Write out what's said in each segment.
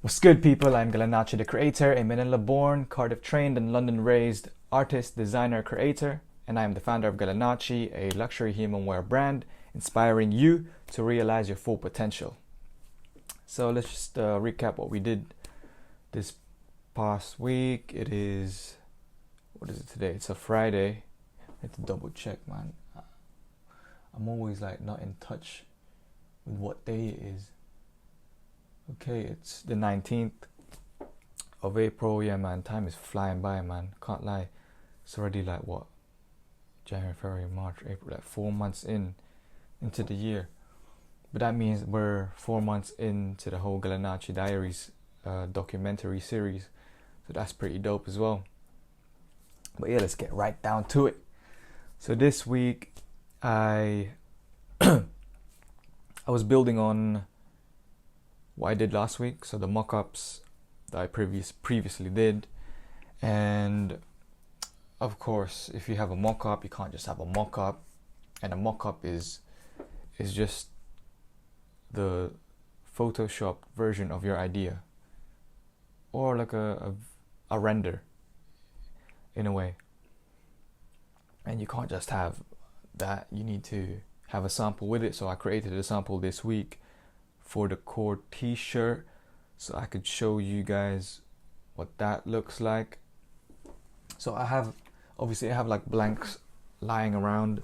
What's good, people? I'm GALANACCI the Creator, a Manila-born, Cardiff-trained and London-raised artist, designer, creator, and I am the founder of GALANACCI, a luxury humanwear brand, inspiring you to realize your full potential. So let's just recap what we did this past week. What is it today? It's a Friday. I have to double check, man. I'm always like not in touch with what day it is. Okay, it's the 19th of April. Yeah, man, time is flying by, man. Can't lie. It's already like what? January, February, March, April, like 4 months into the year. But that means we're 4 months into the whole GALANACCI Diaries documentary series. So that's pretty dope as well. But yeah, let's get right down to it. So this week I was building on what I did last week, so the mock-ups that I previously did. And of course, if you have a mock-up, you can't just have a mock-up, and a mock-up is just the Photoshop version of your idea, or like a render in a way. And you can't just have that, you need to have a sample with it. So I created a sample this week for the core t-shirt, so I could show you guys what that looks like. So I have like blanks lying around,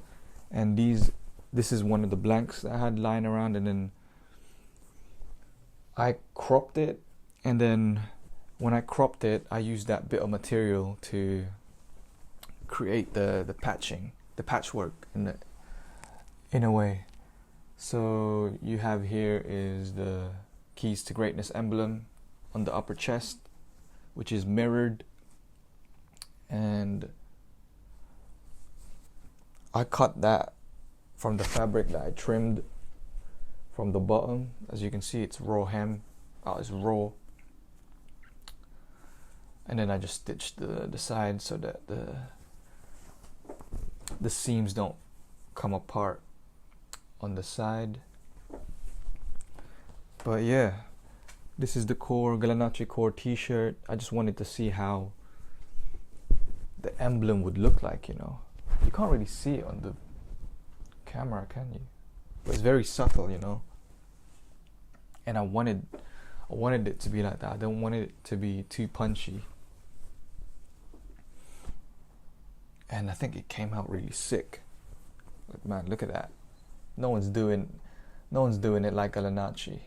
and this is one of the blanks that I had lying around, and then I cropped it, and then when I cropped it, I used that bit of material to create the patchwork in a way. So you have here is the Keys to Greatness emblem on the upper chest, which is mirrored, and I cut that from the fabric that I trimmed from the bottom. As you can see, it's raw hem. It's raw. And then I just stitched the side so that the seams don't come apart on the side. But yeah, this is the core GALANACCI core t-shirt. I just wanted to see how the emblem would look like, you know. You can't really see it on the camera, can you? But it's very subtle, you know. And I wanted it to be like that. I don't want it to be too punchy. And I think it came out really sick. Like, man, look at that. No one's doing it like GALANACCI.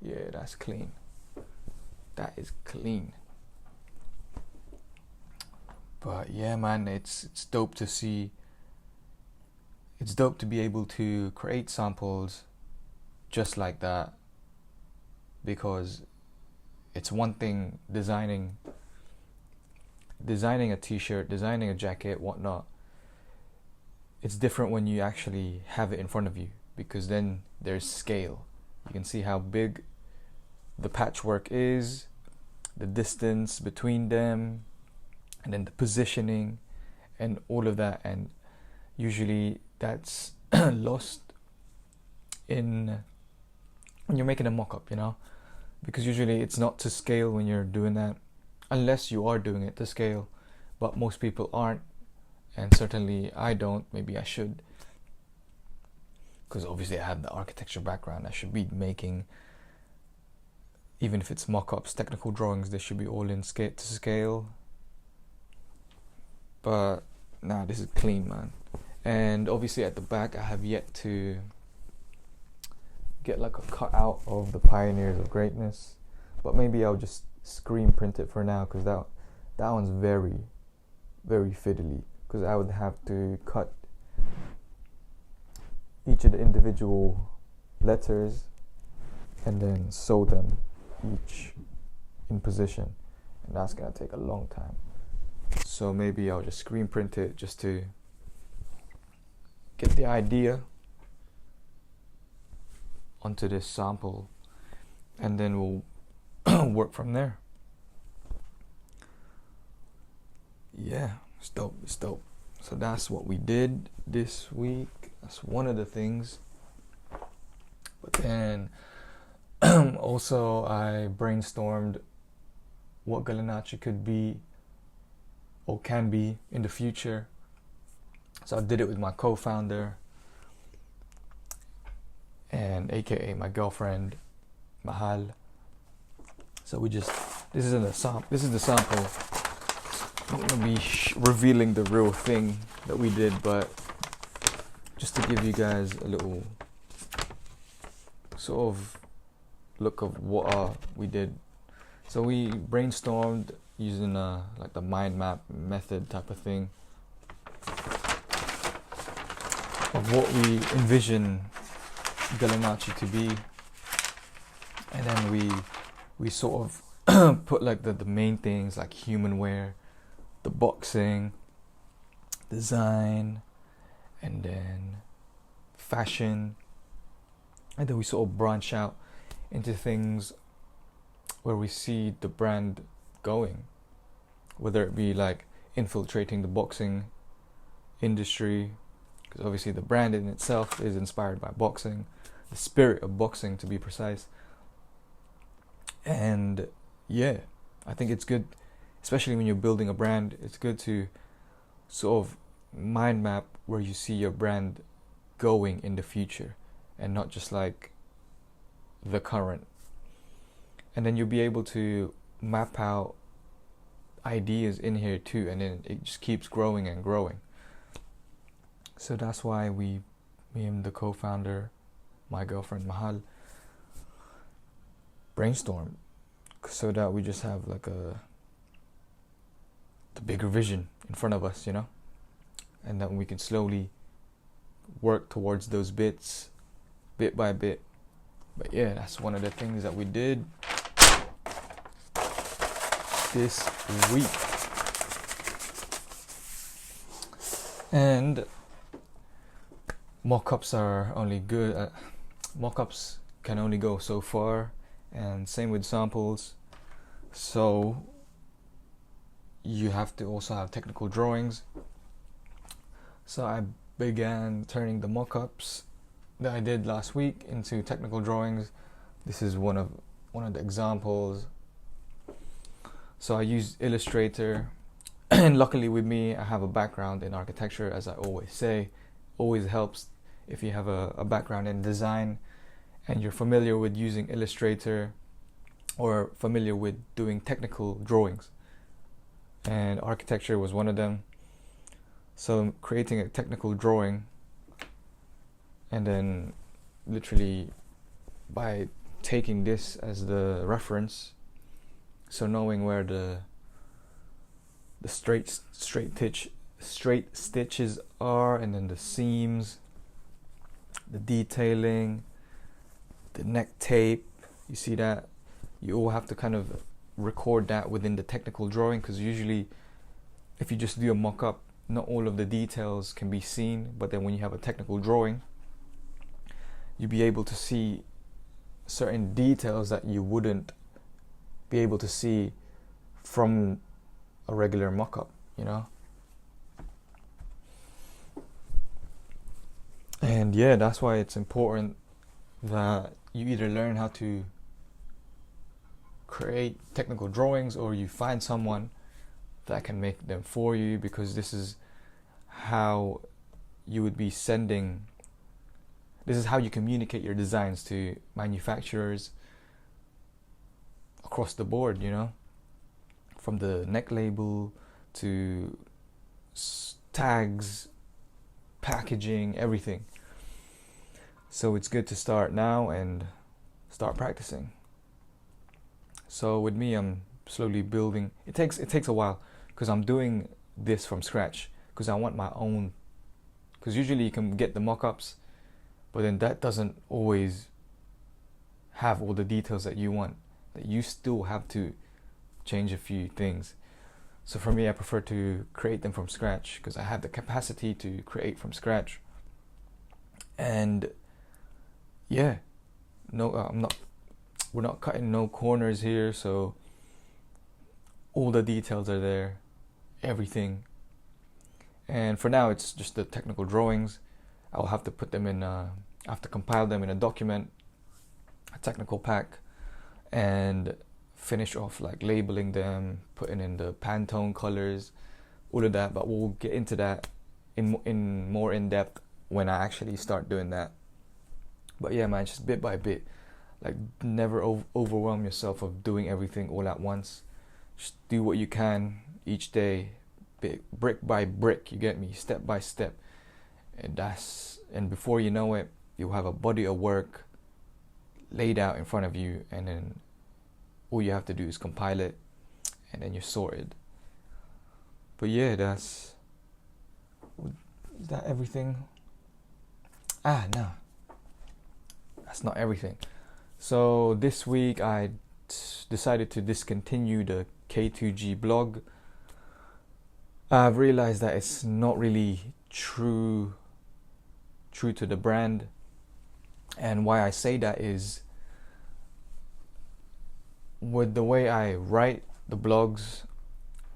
Yeah, that's clean. That is clean. But yeah, man, it's dope to see. It's dope to be able to create samples just like that, because it's one thing designing a t-shirt, designing a jacket, whatnot. It's different when you actually have it in front of you, because then there's scale. You can see how big the patchwork is, the distance between them, and then the positioning and all of that. And usually that's lost when you're making a mock-up, you know, because usually it's not to scale when you're doing that, unless you are doing it to scale, but most people aren't. And certainly I don't. Maybe I should, because obviously I have the architecture background. I should be making, even if it's mock-ups, technical drawings, they should be all in to scale. But nah, this is clean, man. And obviously at the back I have yet to get like a cutout of the Pioneers of Greatness, but maybe I'll just screen print it for now, because that one's very, very fiddly. Because I would have to cut each of the individual letters and then sew them each in position, and that's gonna take a long time. So maybe I'll just screen print it just to get the idea onto this sample, and then we'll work from there. Yeah, it's dope. So that's what we did this week. That's one of the things. But then Also, I brainstormed what GALANACCI could be or can be in the future. So I did it with my co-founder and aka my girlfriend Mahal. So this is the sample. I'm not gonna be revealing the real thing that we did, but just to give you guys a little sort of look of what we did. So we brainstormed using like the mind map method type of thing of what we envision GALANACCI to be, and then we sort of put like the main things like humanwear, the boxing, design, and then fashion, and then we sort of branch out into things where we see the brand going, whether it be like infiltrating the boxing industry, because obviously the brand in itself is inspired by boxing, the spirit of boxing to be precise. And yeah, I think it's good, especially when you're building a brand, it's good to sort of mind map where you see your brand going in the future and not just like the current. And then you'll be able to map out ideas in here too, and then it just keeps growing and growing. So that's why me and the co-founder, my girlfriend Mahal, brainstorm, so that we just have like the bigger vision in front of us, you know, and that we can slowly work towards those bits, bit by bit. But yeah, that's one of the things that we did this week. And mock-ups are only good. Mock-ups can only go so far, and same with samples. So you have to also have technical drawings. So I began turning the mock-ups that I did last week into technical drawings. This is one of the examples. So I used Illustrator, and luckily with me, I have a background in architecture, as I always say. Always helps if you have a background in design and you're familiar with using Illustrator or familiar with doing technical drawings. And architecture was one of them. So creating a technical drawing, and then literally by taking this as the reference, so knowing where the straight stitches are, and then the seams, the detailing, the neck tape, you see that, you all have to kind of record that within the technical drawing, because usually if you just do a mock-up, not all of the details can be seen, but then when you have a technical drawing, you'll be able to see certain details that you wouldn't be able to see from a regular mock-up, you know. And yeah, that's why it's important that you either learn how to create technical drawings or you find someone that can make them for you, because this is how you would be sending, this is how you communicate your designs to manufacturers across the board, you know, from the neck label to tags, packaging, everything. So it's good to start now and start practicing. So with me, I'm slowly building. It takes a while, because I'm doing this from scratch, because I want my own, because usually you can get the mock-ups, but then that doesn't always have all the details that you want, that you still have to change a few things. So for me, I prefer to create them from scratch, because I have the capacity to create from scratch. And yeah, we're not cutting no corners here, so all the details are there, everything. And for now, it's just the technical drawings. I'll have to put them in, I have to compile them in a document, a technical pack, and finish off like labeling them, putting in the Pantone colors, all of that. But we'll get into that in more in depth when I actually start doing that. But yeah, man, just bit by bit. Like, never overwhelm yourself of doing everything all at once. Just do what you can each day, brick by brick, you get me, step by step. And before you know it, you'll have a body of work laid out in front of you, and then all you have to do is compile it, and then you're sorted. But yeah, is that everything? No, that's not everything. So this week I decided to discontinue the K2G blog. I've realized that it's not really true to the brand, and why I say that is, with the way I write the blogs,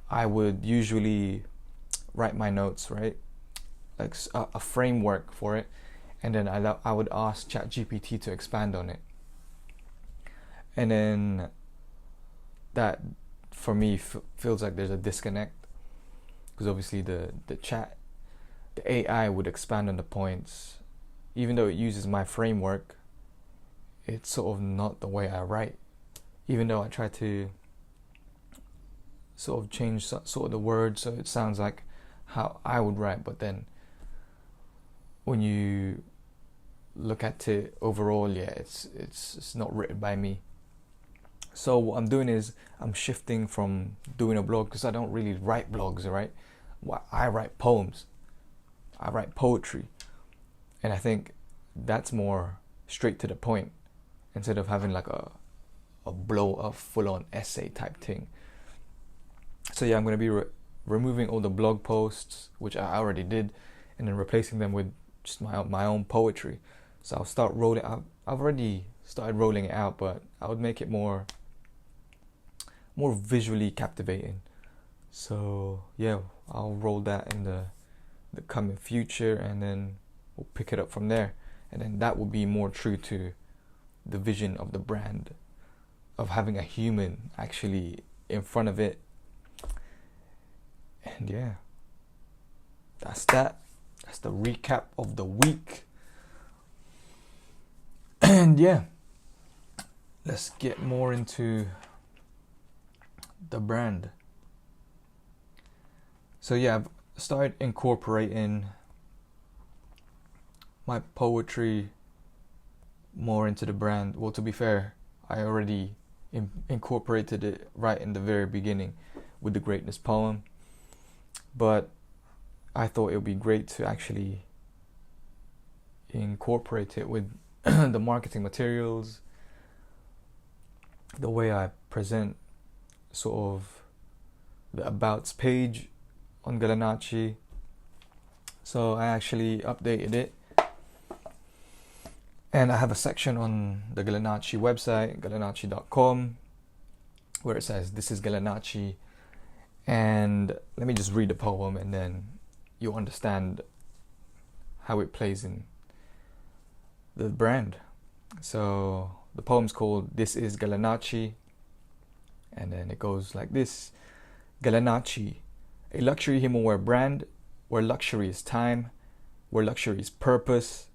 I would usually write my notes, right? Like a framework for it, and then I would ask ChatGPT to expand on it. And then that, for me, feels like there's a disconnect, because obviously the AI would expand on the points. Even though it uses my framework, it's sort of not the way I write. Even though I try to sort of change sort of the words so it sounds like how I would write, but then when you look at it overall, yeah, it's not written by me. So what I'm doing is I'm shifting from doing a blog, because I don't really write blogs, right? I write poems. I write poetry. And I think that's more straight to the point, instead of having like a full-on essay type thing. So yeah, I'm going to be removing all the blog posts, which I already did, and then replacing them with just my own poetry. So I'll start rolling out. I've already started rolling it out, but I would make it more visually captivating. So yeah, I'll roll that in the coming future, and then we'll pick it up from there. And then that will be more true to the vision of the brand, of having a human actually in front of it. And yeah, that's that. That's the recap of the week. And yeah, let's get more into the brand. So yeah, I've started incorporating my poetry more into the brand. Well, to be fair, I already incorporated it right in the very beginning with the Greatness poem, but I thought it would be great to actually incorporate it with the marketing materials, the way I present sort of the abouts page on GALANACCI. So I actually updated it, and I have a section on the GALANACCI website, galanacci.com, where it says this is GALANACCI. And let me just read the poem, and then you'll understand how it plays in the brand. So the poem's called This is GALANACCI, and then it goes like this. GALANACCI, a luxury humanwear brand where luxury is time, where luxury is purpose,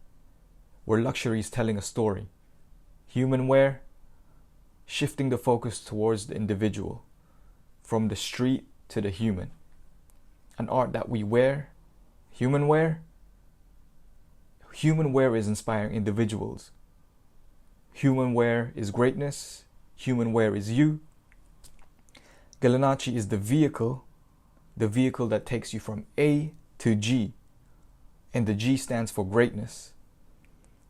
where luxury is telling a story. Humanwear, shifting the focus towards the individual, from the street to the human. An art that we wear, humanwear. Humanwear is inspiring individuals. Humanwear is greatness. Humanwear is you. GALANACCI is the vehicle that takes you from A to G, and the G stands for greatness.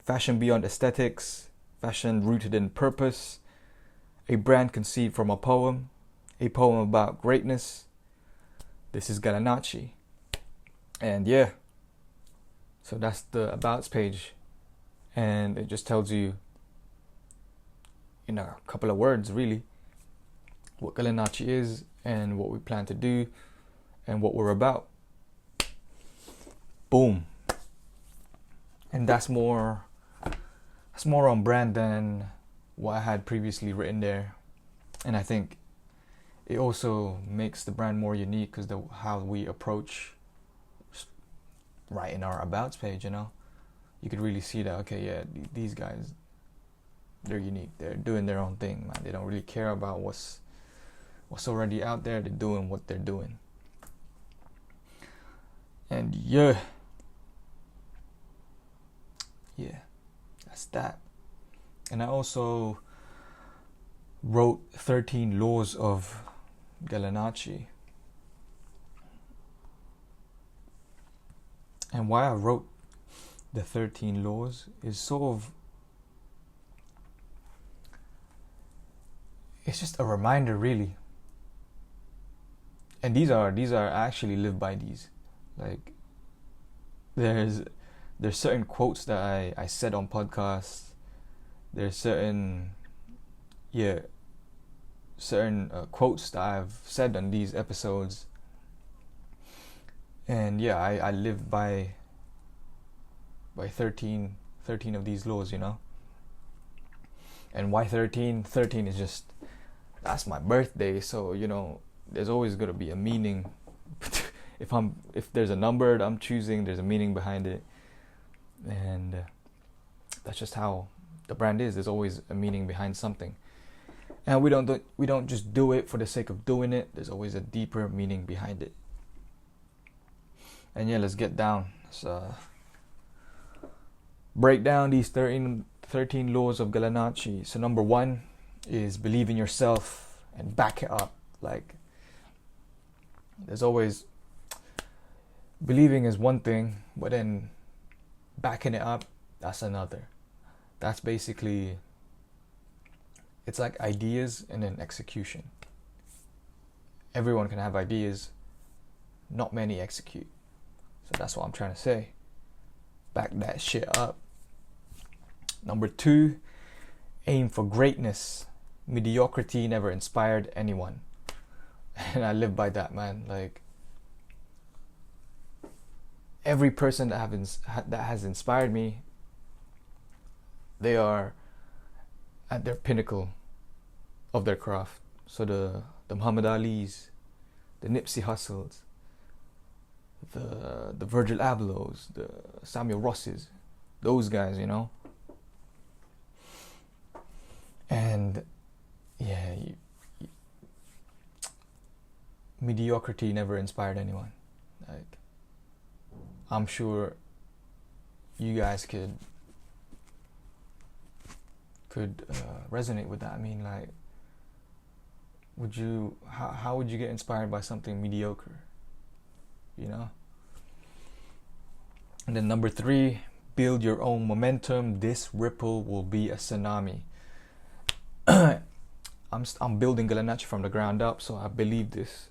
Fashion beyond aesthetics, fashion rooted in purpose, a brand conceived from a poem about greatness. This is GALANACCI. And yeah, so that's the abouts page, and it just tells you in a couple of words really what GALANACCI is and what we plan to do and what we're about. Boom. And that's more on brand than what I had previously written there. And I think it also makes the brand more unique because how we approach writing our abouts page, you know, you could really see that, okay, yeah, these guys, they're unique. They're doing their own thing, man. They don't really care about what's already out there. They're doing what they're doing. And yeah, that's that. And I also wrote 13 Laws of GALANACCI. And why I wrote the 13 laws is sort of, it's just a reminder, really. And these are I actually live by these. Like, there's certain quotes that I said on podcasts. There's certain quotes that I've said on these episodes. And yeah, I live by 13 of these laws, you know. And why 13? 13 is just, that's my birthday, so, you know, there's always going to be a meaning. If there's a number that I'm choosing, there's a meaning behind it. And that's just how the brand is. There's always a meaning behind something. And we don't just do it for the sake of doing it. There's always a deeper meaning behind it. And yeah, let's get down. Let's break down these 13 laws of GALANACCI. So number 1 is believe in yourself and back it up. Like, there's always, believing is one thing, but then backing it up, that's another. That's basically, it's like ideas and then execution. Everyone can have ideas, not many execute. So that's what I'm trying to say. Back that shit up. Number 2, aim for greatness. Mediocrity never inspired anyone. And I live by that, man. Like, every person that has inspired me, they are at their pinnacle of their craft. So the Muhammad Ali's, the Nipsey Hussles, the Virgil Ablohs, the Samuel Rosses, those guys, you know. And yeah, mediocrity never inspired anyone. Like, I'm sure you guys could resonate with that. I mean, like, how would you get inspired by something mediocre? You know? And then number 3, build your own momentum. This ripple will be a tsunami. I'm building GALANACCI from the ground up, so I believe this.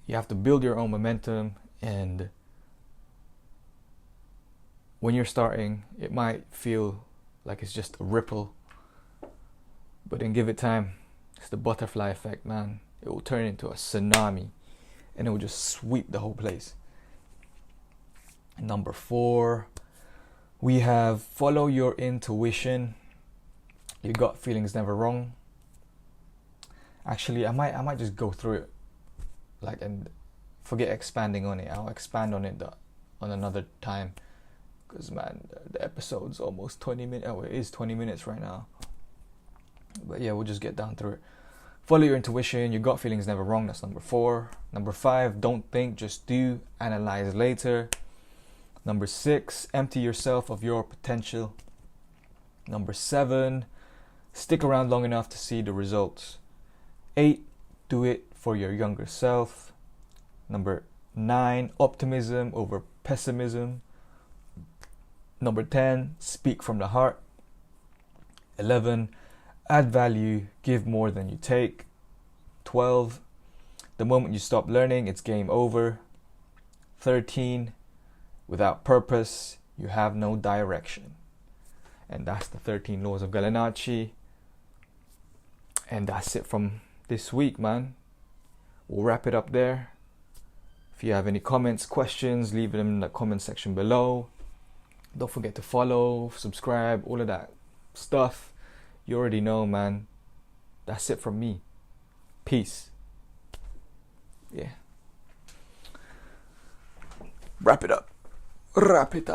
You have to build your own momentum, and when you're starting, it might feel like it's just a ripple, but then give it time. It's the butterfly effect, man. It will turn into a tsunami, and it will just sweep the whole place. And number 4, we have follow your intuition. Your gut feeling is never wrong. Actually, I might just go through it, like, and forget expanding on it. I'll expand on it on another time, because, man, the episode's almost 20 minutes. Oh, it is 20 minutes right now. But yeah, we'll just get down through it. Follow your intuition. Your gut feeling is never wrong. That's number 4. Number 5, don't think, just do. Analyze later. Number 6, empty yourself of your potential. Number 7, stick around long enough to see the results. 8, do it for your younger self. Number 9, optimism over pessimism. Number 10, speak from the heart. 11, add value, give more than you take. 12, the moment you stop learning, it's game over. 13, without purpose, you have no direction. And that's the 13 laws of GALANACCI. And that's it from this week, man. We'll wrap it up there. If you have any comments, questions, leave them in the comment section below. Don't forget to follow, subscribe, all of that stuff. You already know, man. That's it from me. Peace. Yeah. Wrap it up. Wrap it up.